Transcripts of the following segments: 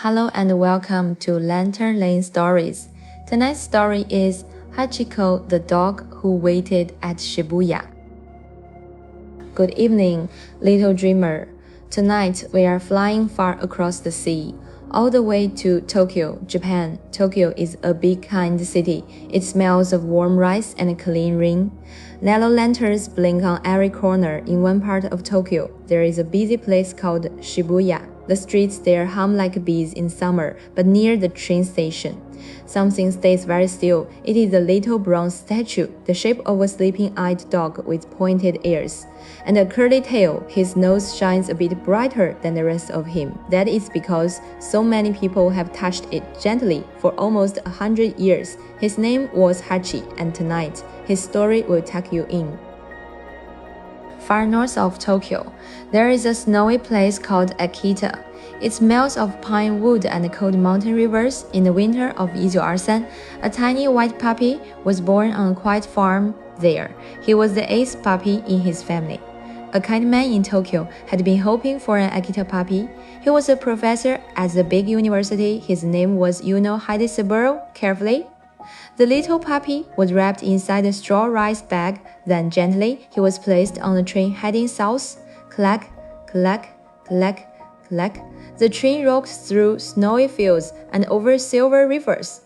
Hello and welcome to Lantern Lane Stories. Tonight's story is Hachiko, the dog who waited at Shibuya. Good evening, little dreamer. Tonight we are flying far across the sea, all the way to Tokyo, Japan. Tokyo is a big, kind city. It smells of warm rice and clean rain. Yellow lanterns blink on every corner. In one part of Tokyo, there is a busy place called Shibuya. The streets there hum like bees in summer, but near the train station, something stays very still. It is a little bronze statue, the shape of a sleeping-eyed dog with pointed ears and a curly tail. His nose shines a bit brighter than the rest of him. That is because so many people have touched it gently for almost 100 years. His name was Hachi, and tonight his story will tuck you in. Far north of Tokyo, there is a snowy place called Akita. It smells of pine wood and cold mountain rivers. In the winter of 1923, a tiny white puppy was born on a quiet farm there. He was the 8th puppy in his family. A kind man in Tokyo had been hoping for an Akita puppy. He was a professor at the big university. His name was Ueno. Hide his burrow carefully. The little puppy was wrapped inside a straw rice bag. Then gently he was placed on the train heading south. Clack, clack, clack, clack. The train rocked through snowy fields and over silver rivers.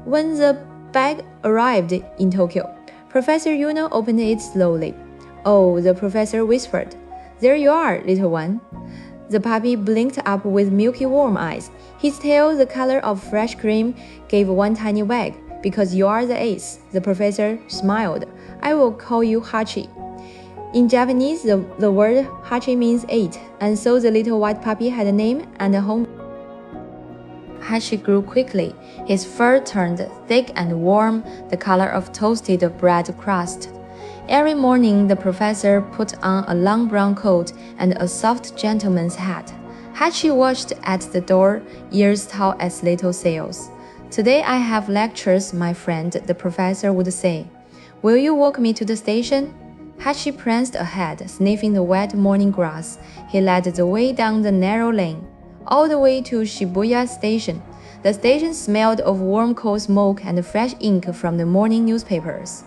When the bag arrived in Tokyo, Professor Ueno opened it slowly. "Oh," the professor whispered. "There you are, little one." The puppy blinked up with milky warm eyes. His tail, the color of fresh cream, gave one tiny wag. "Because you are the 8th," the professor smiled. "I will call you Hachi." In Japanese, the word Hachi means 8, and so the little white puppy had a name and a home. Hachi grew quickly. His fur turned thick and warm, the color of toasted bread crust. Every morning, the professor put on a long brown coat and a soft gentleman's hat. Hachi watched at the door, ears tall as little sails. "Today I have lectures, my friend," the professor would say. "Will you walk me to the station?" Hachi pranced ahead, sniffing the wet morning grass. He led the way down the narrow lane, all the way to Shibuya Station. The station smelled of warm coal smoke and fresh ink from the morning newspapers.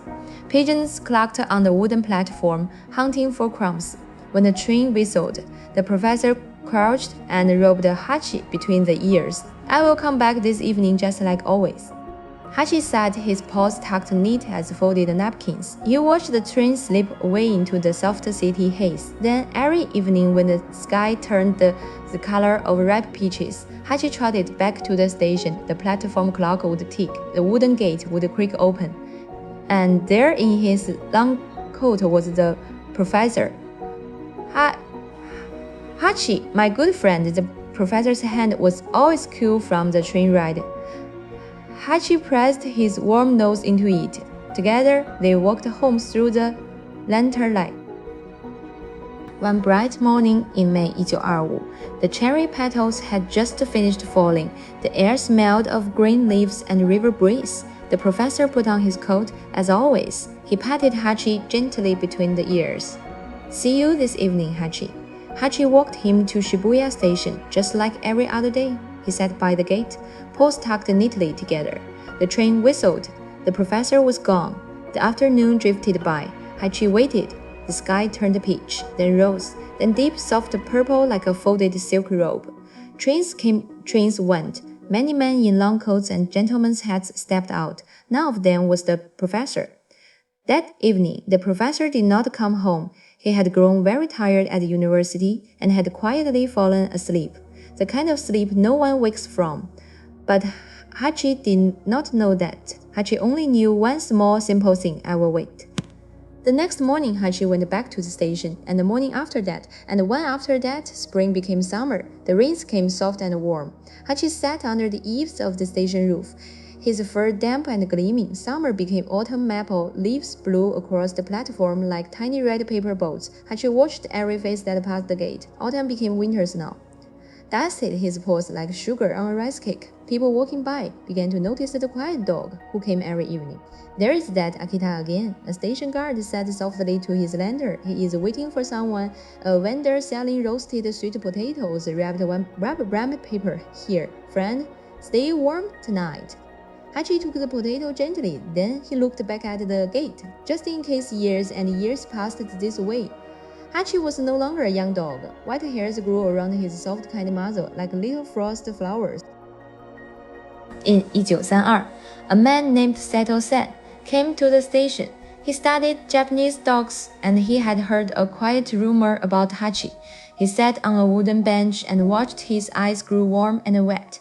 Pigeons clucked on the wooden platform, hunting for crumbs. When the train whistled, the professor crouched and rubbed Hachi between the ears. "I will come back this evening just like always." Hachi sat, his paws tucked neat as folded napkins. He watched the train slip away into the soft city haze. Then, every evening when the sky turned the color of ripe peaches, Hachi trotted back to the station. The platform clock would tick, the wooden gate would creak open, and there in his long coat was the professor. Hachi, my good friend." The professor's hand was always cool from the train ride. Hachi pressed his warm nose into it. Together, they walked home through the lantern light. One bright morning in May 1925, the cherry petals had just finished falling. The air smelled of green leaves and river breeze. The professor put on his coat, as always. He patted Hachi gently between the ears. "See you this evening, Hachi." Hachi walked him to Shibuya Station, just like every other day. He sat by the gate, paws tucked neatly together. The train whistled. The professor was gone. The afternoon drifted by. Hachi waited. The sky turned peach, then rose, then deep soft purple like a folded silk robe. Trains came, trains went. Many men in long coats and gentlemen's hats stepped out. None of them was the professor. That evening, the professor did not come home. He had grown very tired at the university and had quietly fallen asleep, the kind of sleep no one wakes from. But Hachi did not know that. Hachi only knew one small, simple thing: "I will wait." The next morning, Hachi went back to the station, and the morning after that, and the one after that, spring became summer. The rains came soft and warm. Hachi sat under the eaves of the station roof, his fur damp and gleaming. Summer became autumn maple. Leaves blew across the platform like tiny red paper boats. Hachi watched every face that passed the gate. Autumn became winter snow. dusted his paws like sugar on a rice cake. People walking by began to notice the quiet dog who came every evening. There is that Akita again. A station guard said softly to his lantern. He is waiting for someone. A vendor selling roasted sweet potatoes wrapped one rubber band paper. Here, friend, stay warm tonight. Hachi took the potato gently, then he looked back at the gate, just in case years and years passed this way. Hachi was no longer a young dog. White hairs grew around his soft kind muzzle like little frost flowers. In 1932, a man named Sato Sen came to the station. He studied Japanese dogs, and he had heard a quiet rumor about Hachi. He sat on a wooden bench and watched his eyes grow warm and wet.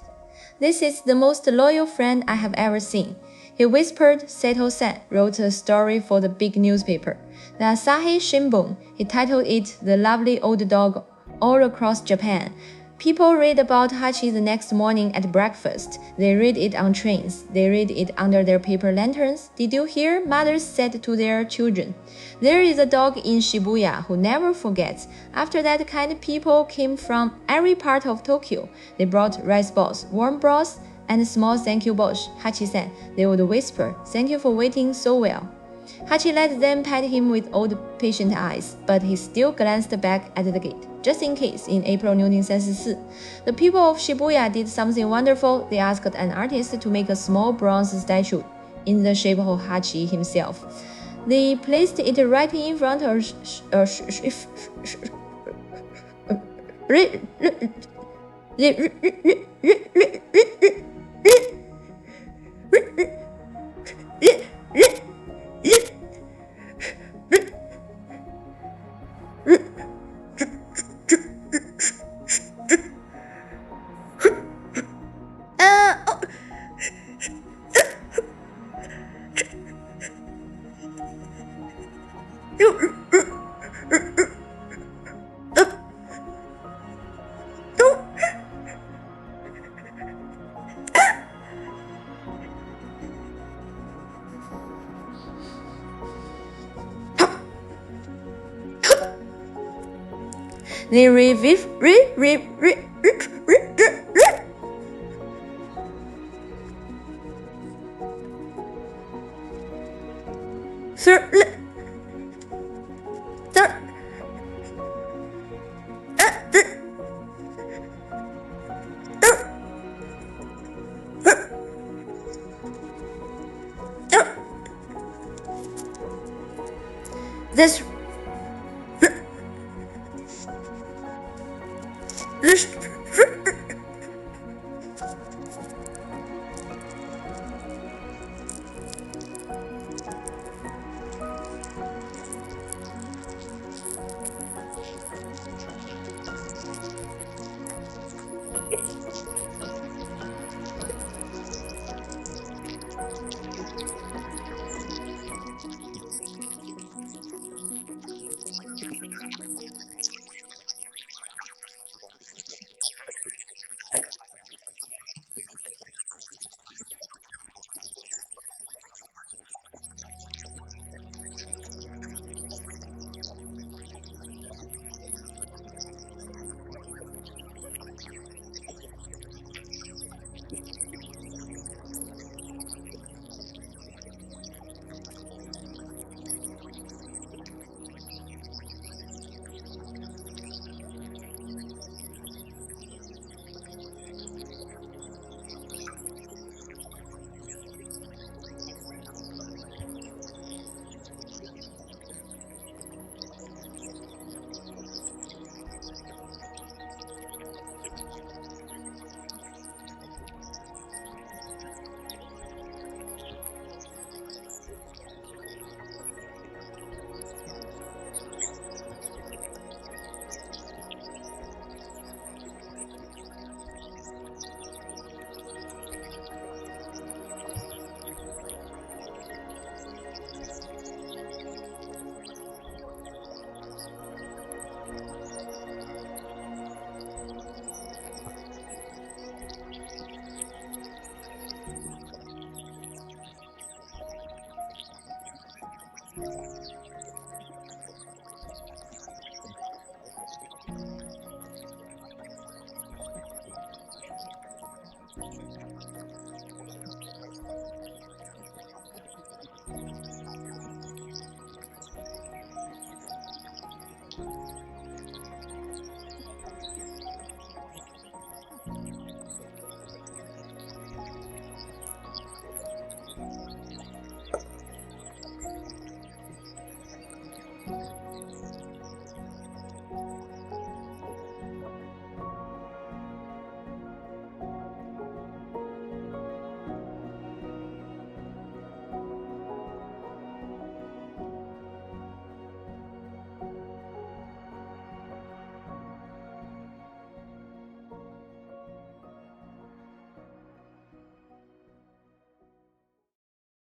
This is the most loyal friend I have ever seen, he whispered. Sato Sen wrote a story for the big newspaper, the Asahi Shimbun. He titled it The Lovely Old Dog. All across Japan, people read about Hachi the next morning at breakfast. They read it on trains. They read it under their paper lanterns. Did you hear? Mothers said to their children. There is a dog in Shibuya who never forgets. After that, kind people came from every part of Tokyo. They brought rice balls, warm broths, and small thank you balls. Hachi said. They would whisper, "Thank you for waiting so well." Hachi let them pat him with old patient eyes, but he still glanced back at the gate, just in case. In April 1934, the people of Shibuya did something wonderful. They asked an artist to make a small bronze statue in the shape of Hachi himself. They placed it right in front of They This